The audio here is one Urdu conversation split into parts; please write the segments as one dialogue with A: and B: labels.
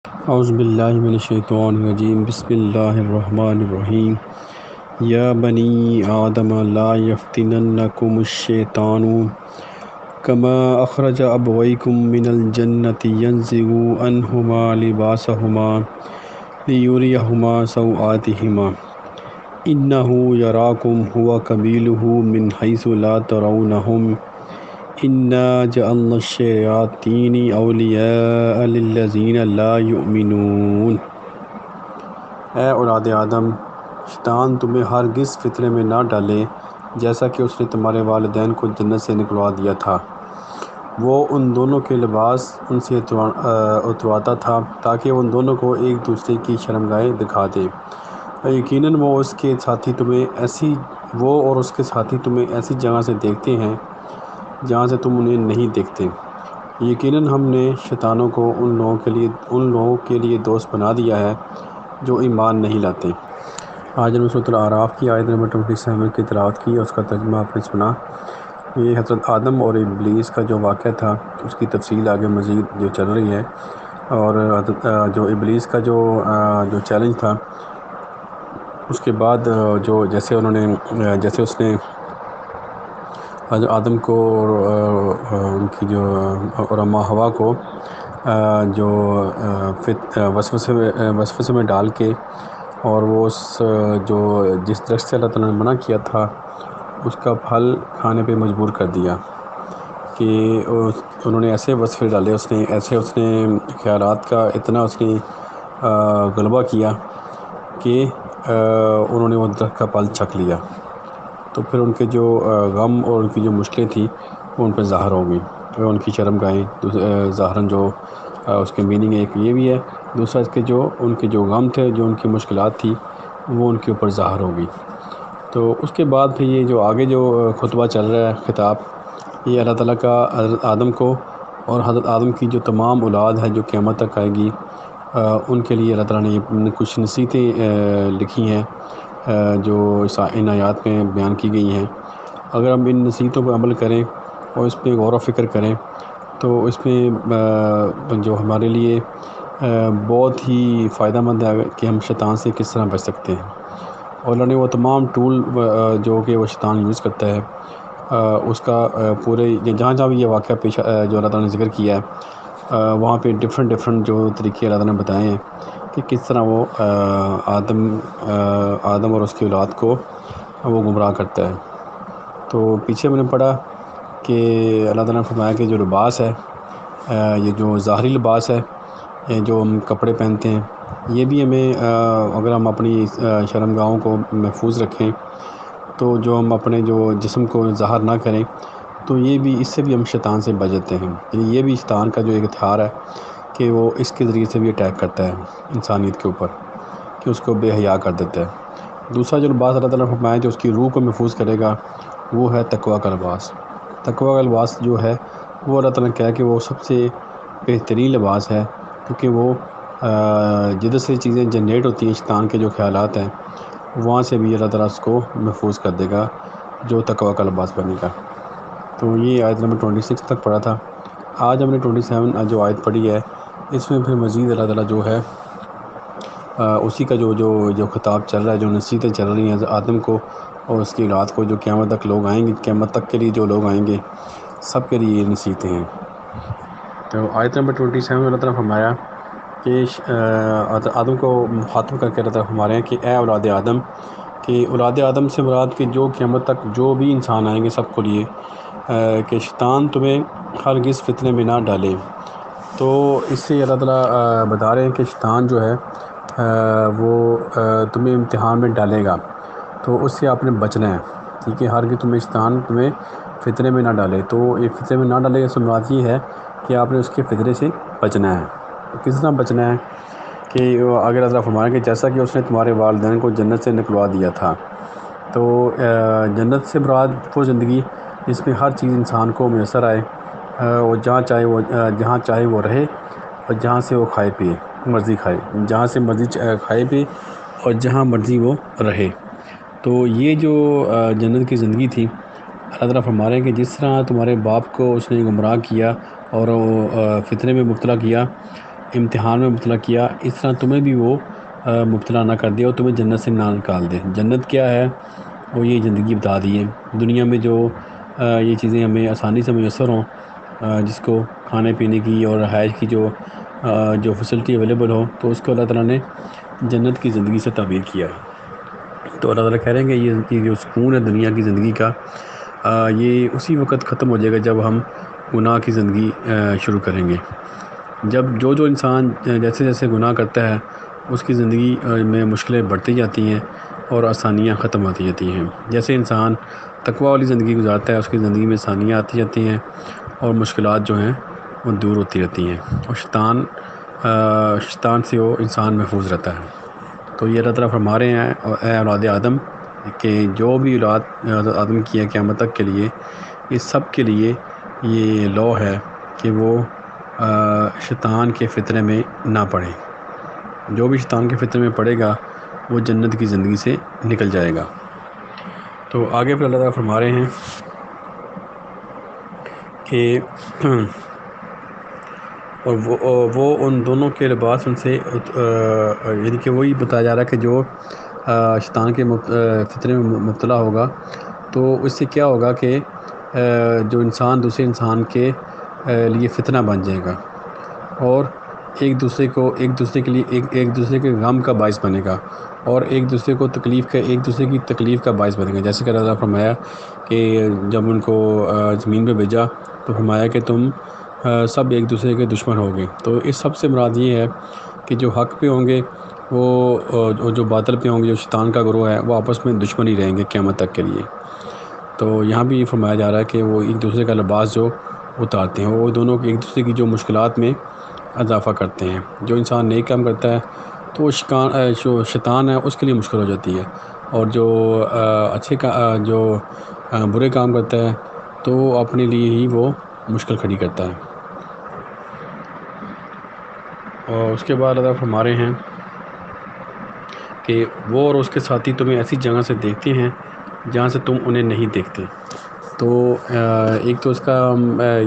A: اعوذ باللہ من الشیطان الرجیم بسم اللہ الرحمن الرحیم یا بنی آدم لا یفتننکم الشیطان کما اخرج ابویکم من الجنۃ ینزع عنہما لباسہما لیریہما سوآتہما انہ یراکم هو قبیلہ من حیث لا ترونہم انا جعلنا الشیاطین اولیاء للذین لا یؤمنون۔ اے اولاد آدم، شیطان تمہیں ہرگز فتنے میں نہ ڈالے جیسا کہ اس نے تمہارے والدین کو جنت سے نکلوا دیا تھا۔ وہ ان دونوں کے لباس ان سے اترواتا تھا تاکہ وہ ان دونوں کو ایک دوسرے کی شرمگاہیں دکھا دے۔ یقیناً وہ اور اس کے ساتھی تمہیں ایسی جگہ سے دیکھتے ہیں جہاں سے تم انہیں نہیں دیکھتے۔ یقیناً ہم نے شیطانوں کو ان لوگوں کے لیے دوست بنا دیا ہے جو ایمان نہیں لاتے۔ آج ہم سورۃ الاعراف کی آیت نمبر 27 کی تلاوت کی اور اس کا ترجمہ آپ نے سنا۔ یہ حضرت آدم اور ابلیس کا جو واقعہ تھا اس کی تفصیل آگے مزید جو چل رہی ہے، اور جو ابلیس کا جو چیلنج تھا اس کے بعد جیسے اس نے حضرت آدم کو ان کی اور اماں حوا کو جو وسوسے میں ڈال کے، اور وہ جس درخت سے اللہ تعالیٰ نے منع کیا تھا اس کا پھل کھانے پہ مجبور کر دیا، کہ انہوں نے ایسے وسوسے ڈالے، اس نے خیالات کا اتنا اس نے غلبہ کیا کہ انہوں نے وہ درخت کا پھل چھک لیا۔ تو پھر ان کے جو غم اور ان کی جو مشکلیں تھیں وہ ان پہ ظاہر ہو گئی، ان کی شرمگاہیں ظاہراً جو اس کے میننگ ایک یہ بھی ہے، دوسرا اس کے ان کے جو غم تھے، جو ان کی مشکلات تھی وہ ان کے اوپر ظاہر ہو گئی۔ تو اس کے بعد پھر یہ جو آگے جو خطبہ چل رہا ہے، خطاب، یہ اللہ تعالیٰ کا حضرت آدم کو اور حضرت آدم کی جو تمام اولاد ہے جو قیامت تک آئے گی ان کے لیے اللہ تعالیٰ نے کچھ نصیحتیں لکھی ہیں جو ان آیات میں بیان کی گئی ہیں۔ اگر ہم ان نصیحتوں پر عمل کریں اور اس پہ غور و فکر کریں تو اس میں جو ہمارے لیے بہت ہی فائدہ مند ہے کہ ہم شیطان سے کس طرح بچ سکتے ہیں۔ اور اللہ نے وہ تمام ٹول جو کہ وہ شیطان یوز کرتا ہے اس کا پورے جہاں بھی یہ واقعہ پیش جو اللہ تعالیٰ نے ذکر کیا ہے وہاں پہ ڈفرینٹ جو طریقے اللہ تعالیٰ نے بتائے ہیں کہ کس طرح وہ آدم اور اس کی اولاد کو وہ گمراہ کرتا ہے۔ تو پیچھے میں نے پڑھا کہ اللہ تعالیٰ نے فرمایا کہ جو لباس ہے، یہ جو ظاہری لباس ہے، جو ہم کپڑے پہنتے ہیں، یہ بھی ہمیں اگر ہم اپنی شرمگاہوں کو محفوظ رکھیں تو جو ہم اپنے جو جسم کو ظاہر نہ کریں تو یہ بھی اس سے بھی ہم شیطان سے بچ جاتے ہیں۔ یعنی یہ بھی شیطان کا جو ایک ہتھیار ہے کہ وہ اس کے ذریعے سے بھی اٹیک کرتا ہے انسانیت کے اوپر، کہ اس کو بے حیا کر دیتا ہے۔ دوسرا جو لباس اللہ تعالیٰ نے فرمایا جو اس کی روح کو محفوظ کرے گا وہ ہے تقویٰ کا لباس۔ تقویٰ کا لباس جو ہے وہ اللہ تعالیٰ نے کہا کہ وہ سب سے بہترین لباس ہے، کیونکہ وہ جدھر سے چیزیں جنریٹ ہوتی ہیں، شیطان کے جو خیالات ہیں وہاں سے بھی اللہ تعالیٰ اس کو محفوظ کر دے گا جو تقویٰ کا لباس بنے گا۔ تو یہ آیت نمبر 26 تک پڑھا تھا۔ آج ہم نے 27 جو آیت پڑھی ہے اس میں پھر مزید اللہ تعالیٰ جو ہے اسی کا جو خطاب چل رہا ہے، جو نصیحتیں چل رہی ہیں آدم کو اور اس کی اولاد کو، جو قیامت تک لوگ آئیں گے، قیامت تک کے لیے جو لوگ آئیں گے سب کے لیے یہ نصیحتیں ہیں۔ تو آیت نمبر 27 میں اللہ تعالیٰ نے فرمایا کہ آدم کو مخاطب کر کے اللہ تعالیٰ فرما رہے ہیں کہ اے اولاد آدم، کہ اولاد آدم سے مراد کہ جو قیامت تک جو بھی انسان آئیں گے سب کو لیے کہ شیطان تمہیں ہرگز فتنے میں نہ ڈالے۔ تو اس سے اللہ تعالیٰ بتا رہے ہیں کہ شیطان جو ہے وہ تمہیں امتحان میں ڈالے گا، تو اس سے آپ نے بچنا ہے، ٹھیک ہے؟ شیطان تمہیں فتنے میں نہ ڈالے۔ تو یہ فتنے میں نہ ڈالے اس سے مراد یہ ہے کہ آپ نے اس کے فتنے سے بچنا ہے۔ کس طرح بچنا ہے کہ آگے اللہ فرمایا کہ جیسا کہ اس نے تمہارے والدین کو جنت سے نکلوا دیا تھا۔ تو جنت سے مراد وہ زندگی جس میں ہر چیز انسان کو میسر آئے، وہ جہاں چاہے وہ رہے اور جہاں سے وہ کھائے پیے، مرضی کھائے، جہاں سے مرضی کھائے پیے اور جہاں مرضی وہ رہے۔ تو یہ جو جنت کی زندگی تھی، اللہ تعالیٰ فرما رہے ہیں کہ جس طرح تمہارے باپ کو اس نے گمراہ کیا اور فتنے میں مبتلا کیا، امتحان میں مبتلا کیا، اس طرح تمہیں بھی وہ مبتلا نہ کر دے اور تمہیں جنت سے نہ نکال دے۔ جنت کیا ہے؟ وہ یہ زندگی بتا دی ہے۔ دنیا میں جو یہ چیزیں ہمیں آسانی سے میسر ہوں، جس کو کھانے پینے کی اور رہائش کی جو فیسلٹی اویلیبل ہو، تو اس کو اللہ تعالیٰ نے جنت کی زندگی سے تعبیر کیا ہے۔ تو اللہ تعالیٰ کہہ رہے ہیں کہ یہ جو سکون ہے دنیا کی زندگی کا، یہ اسی وقت ختم ہو جائے گا جب ہم گناہ کی زندگی شروع کریں گے۔ جب جو انسان جیسے جیسے گناہ کرتا ہے، اس کی زندگی میں مشکلیں بڑھتی جاتی ہیں اور آسانیاں ختم ہوتی جاتی ہیں۔ جیسے انسان تقوی والی زندگی گزارتا ہے، اس کی زندگی میں آسانیاں آتی جاتی ہیں اور مشکلات جو ہیں وہ دور ہوتی رہتی ہیں، اور شیطان سے وہ انسان محفوظ رہتا ہے۔ تو یہ اللہ تعالیٰ فرما رہے ہیں، اے اولاد آدم، کہ جو بھی اولاد آدم کی ہے قیامت تک کے لیے، اس سب کے لیے یہ لا ہے کہ وہ شیطان کے فتنے میں نہ پڑے۔ جو بھی شیطان کے فتنے میں پڑے گا وہ جنت کی زندگی سے نکل جائے گا۔ تو آگے پھر اللہ تعالیٰ فرما رہے ہیں کہ اور وہ ان دونوں کے لباس ان سے یعنی کہ وہی بتایا جا رہا ہے کہ جو شیطان کے فتنے میں مبتلا ہوگا تو اس سے کیا ہوگا کہ جو انسان دوسرے انسان کے لیے فتنہ بن جائے گا، اور ایک دوسرے کے لیے ایک دوسرے کے غم کا باعث بنے گا، اور ایک دوسرے کی تکلیف کا باعث بنے گا۔ جیسے کہ اللہ تعالیٰ فرمایا کہ جب ان کو زمین پہ بھیجا تو فرمایا کہ تم سب ایک دوسرے کے دشمن ہوگے۔ تو اس سب سے مراد یہ ہے کہ جو حق پہ ہوں گے وہ جو باطل پہ ہوں گے، جو شیطان کا گروہ ہے، وہ آپس میں دشمن ہی رہیں گے قیامت تک کے لیے۔ تو یہاں بھی یہ فرمایا جا رہا ہے کہ وہ ایک دوسرے کا لباس جو اتارتے ہیں، وہ دونوں ایک دوسرے کی جو مشکلات میں اضافہ کرتے ہیں۔ جو انسان نیک کام کرتا ہے تو جو شیطان ہے اس کے لیے مشکل ہو جاتی ہے، اور جو برے کام کرتا ہے تو اپنے لیے ہی وہ مشکل کھڑی کرتا ہے۔ اور اس کے بعد اللہ فرما رہے ہیں کہ وہ اور اس کے ساتھی تمہیں ایسی جگہ سے دیکھتے ہیں جہاں سے تم انہیں نہیں دیکھتے۔ تو ایک تو اس کا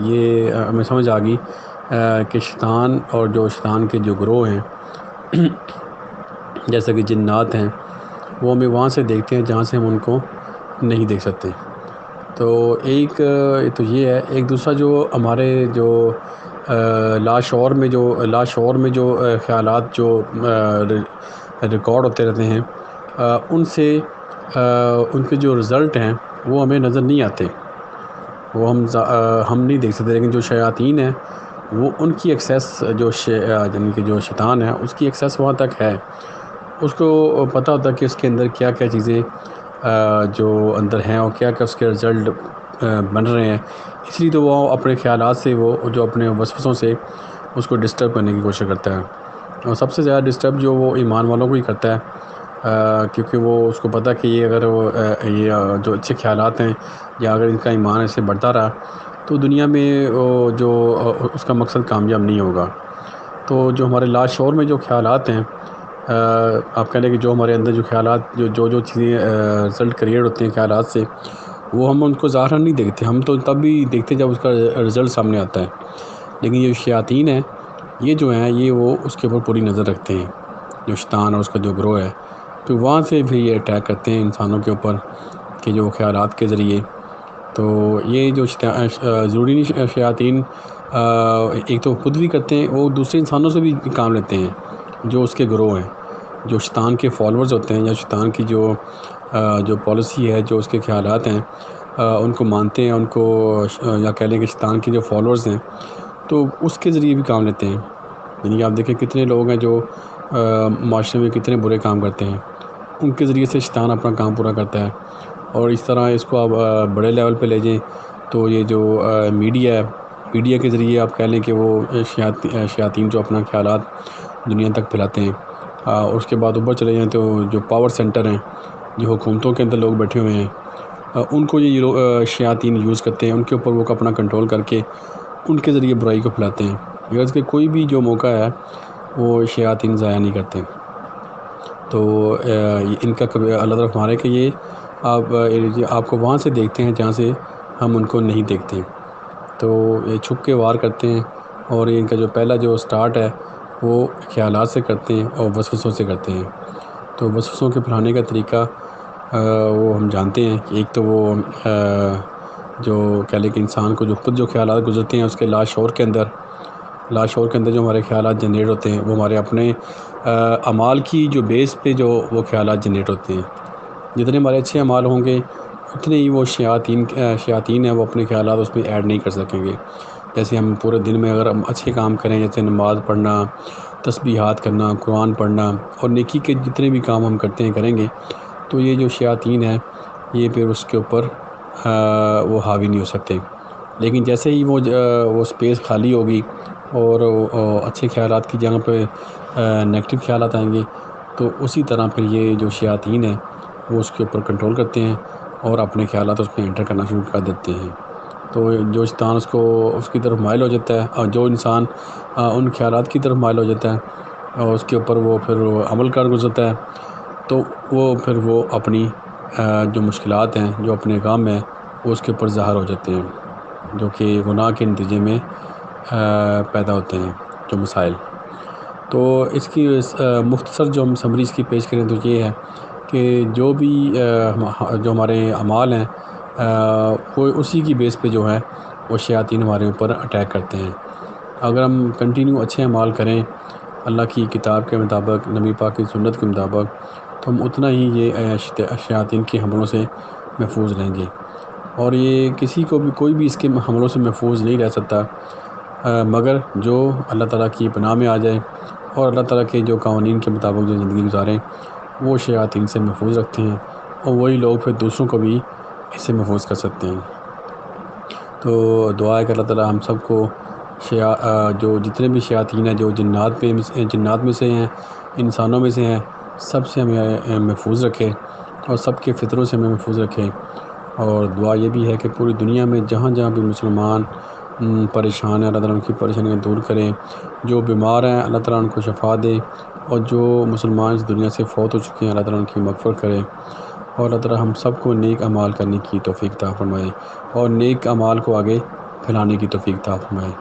A: یہ ہمیں سمجھ آ گئی کہ شیطان اور جو شیطان کے جو گروہ ہیں جیسا کہ جنات ہیں، وہ ہمیں وہاں سے دیکھتے ہیں جہاں سے ہم ان کو نہیں دیکھ سکتے۔ تو ایک تو یہ ہے، ایک دوسرا جو ہمارے جو لاشعور میں جو خیالات جو ریکارڈ ہوتے رہتے ہیں، ان سے ان کے جو رزلٹ ہیں وہ ہمیں نظر نہیں آتے، وہ ہم نہیں دیکھ سکتے، لیکن جو شیاطین ہیں وہ ان کی ایکسیس یعنی کہ جو شیطان ہے اس کی ایکسیس وہاں تک ہے، اس کو پتہ ہوتا ہے کہ اس کے اندر کیا کیا چیزیں جو اندر ہیں اور کیا کیا اس کے رزلٹ بن رہے ہیں۔ اس لیے تو وہ اپنے خیالات سے، وہ جو اپنے وسوسوں سے اس کو ڈسٹرب کرنے کی کوشش کرتا ہے، اور سب سے زیادہ ڈسٹرب جو وہ ایمان والوں کو ہی کرتا ہے، کیونکہ وہ اس کو پتہ کہ یہ اگر یہ جو اچھے خیالات ہیں یا اگر ان کا ایمان ایسے بڑھتا رہا تو دنیا میں جو اس کا مقصد کامیاب نہیں ہوگا۔ تو جو ہمارے لاشعور میں جو خیالات ہیں، آپ کہہ لیں کہ جو ہمارے اندر جو خیالات جو چیزیں رزلٹ کریٹ ہوتے ہیں خیالات سے، وہ ہم ان کو ظاہر نہیں دیکھتے، ہم تو تب بھی دیکھتے جب اس کا رزلٹ سامنے آتا ہے، لیکن یہ شیاطین ہیں، یہ جو ہیں یہ وہ اس کے اوپر پوری نظر رکھتے ہیں، جو شیطان اور اس کا جو گروہ ہے، تو وہاں سے بھی یہ اٹیک کرتے ہیں انسانوں کے اوپر کہ جو خیالات کے ذریعے۔ تو یہ جو ضروری نہیں شیاطین ایک تو خود بھی کرتے ہیں، وہ دوسرے انسانوں سے بھی کام لیتے ہیں، جو اس کے گروہ ہیں، جو شیطان کے فالورز ہوتے ہیں یا شیطان کی جو پالیسی ہے، جو اس کے خیالات ہیں، ان کو مانتے ہیں، ان کو یا کہہ لیں کہ شیطان کے جو فالورز ہیں تو اس کے ذریعے بھی کام لیتے ہیں۔ یعنی کہ آپ دیکھیں کتنے لوگ ہیں جو معاشرے میں کتنے برے کام کرتے ہیں، ان کے ذریعے سے شیطان اپنا کام پورا کرتا ہے۔ اور اس طرح اس کو آپ بڑے لیول پہ لے جائیں تو یہ جو میڈیا کے ذریعے آپ کہہ لیں کہ وہ شیاطین جو اپنا خیالات دنیا تک پھیلاتے ہیں، اور اس کے بعد اوپر چلے جائیں تو جو پاور سینٹر ہیں، جو حکومتوں کے اندر لوگ بیٹھے ہوئے ہیں، ان کو یہ شیاطین یوز کرتے ہیں، ان کے اوپر وہ اپنا کنٹرول کر کے ان کے ذریعے برائی کو پھیلاتے ہیں۔ غرض کہ کوئی بھی جو موقع ہے وہ شیاطین ضائع نہیں کرتے۔ تو ان کا اللہ تعالیٰ فرما رہے کہ یہ آپ کو وہاں سے دیکھتے ہیں جہاں سے ہم ان کو نہیں دیکھتے۔ تو یہ چھپ کے وار کرتے ہیں، اور ان کا جو پہلا جو سٹارٹ ہے وہ خیالات سے کرتے ہیں اور وسوسوں سے کرتے ہیں۔ تو وسوسوں کے پھیلانے کا طریقہ وہ ہم جانتے ہیں کہ ایک تو وہ جو کہہ لیں کہ انسان کو جو خود جو خیالات گزرتے ہیں اس کے لاشعور کے اندر جو ہمارے خیالات جنریٹ ہوتے ہیں وہ ہمارے اپنے اعمال کی جو بیس پہ جو وہ خیالات جنریٹ ہوتے ہیں۔ جتنے ہمارے اچھے اعمال ہوں گے اتنے ہی وہ شیاطین ہیں وہ اپنے خیالات اس میں ایڈ نہیں کر سکیں گے۔ جیسے ہم پورے دن میں اگر ہم اچھے کام کریں، جیسے نماز پڑھنا، تسبیحات کرنا، قرآن پڑھنا اور نیکی کے جتنے بھی کام ہم کریں گے تو یہ جو شیاطین ہیں یہ پھر اس کے اوپر وہ حاوی نہیں ہو سکتے۔ لیکن جیسے ہی وہ سپیس خالی ہوگی اور اچھے خیالات کی جگہ پہ نیگیٹو خیالات آئیں گے تو اسی طرح پھر یہ جو شیاطین ہیں وہ اس کے اوپر کنٹرول کرتے ہیں اور اپنے خیالات اس پہ انٹر کرنا شروع کر دیتے ہیں۔ تو جو شیطان اس کی طرف مائل ہو جاتا ہے اور جو انسان ان خیالات کی طرف مائل ہو جاتا ہے اور اس کے اوپر وہ پھر عمل کر گزرتا ہے تو وہ اپنی جو مشکلات ہیں جو اپنے کام ہیں وہ اس کے اوپر ظاہر ہو جاتے ہیں، جو کہ گناہ کے نتیجے میں پیدا ہوتے ہیں جو مسائل۔ تو اس کی مختصر جو ہم سمری اس کی پیش کریں تو یہ ہے کہ جو بھی جو ہمارے اعمال ہیں وہ اسی کی بیس پہ جو ہے وہ شیاطین ہمارے اوپر اٹیک کرتے ہیں۔ اگر ہم کنٹینیو اچھے اعمال کریں اللہ کی کتاب کے مطابق، نبی پاک کی سنت کے مطابق، تو ہم اتنا ہی یہ شیاطین کے حملوں سے محفوظ رہیں گے۔ اور یہ کسی کو بھی کوئی بھی اس کے حملوں سے محفوظ نہیں رہ سکتا مگر جو اللہ تعالیٰ کی پناہ میں آ جائے اور اللہ تعالیٰ کے جو قوانین کے مطابق جو زندگی گزاریں وہ شیاطین سے محفوظ رکھتے ہیں اور وہی لوگ پھر دوسروں کو بھی اس سے محفوظ کر سکتے ہیں۔ تو دعا ہے کہ اللہ تعالیٰ ہم سب کو جو جتنے بھی شیاطین ہیں جو جنات میں سے ہیں، انسانوں میں سے ہیں، سب سے ہمیں محفوظ رکھے اور سب کے فطروں سے ہمیں محفوظ رکھے۔ اور دعا یہ بھی ہے کہ پوری دنیا میں جہاں جہاں بھی مسلمان پریشان ہیں اللہ تعالیٰ ان کی پریشانیاں دور کریں، جو بیمار ہیں اللہ تعالیٰ ان کو شفا دے، اور جو مسلمان اس دنیا سے فوت ہو چکے ہیں اللہ تعالیٰ ان کی مغفرت کرے، اور اللہ تعالیٰ ہم سب کو نیک اعمال کرنے کی توفیق عطا فرمائے اور نیک اعمال کو آگے پھیلانے کی توفیق عطا فرمائے۔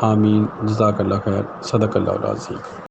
A: آمین۔ جزاک اللہ خیر۔ صدق اللہ العظیم۔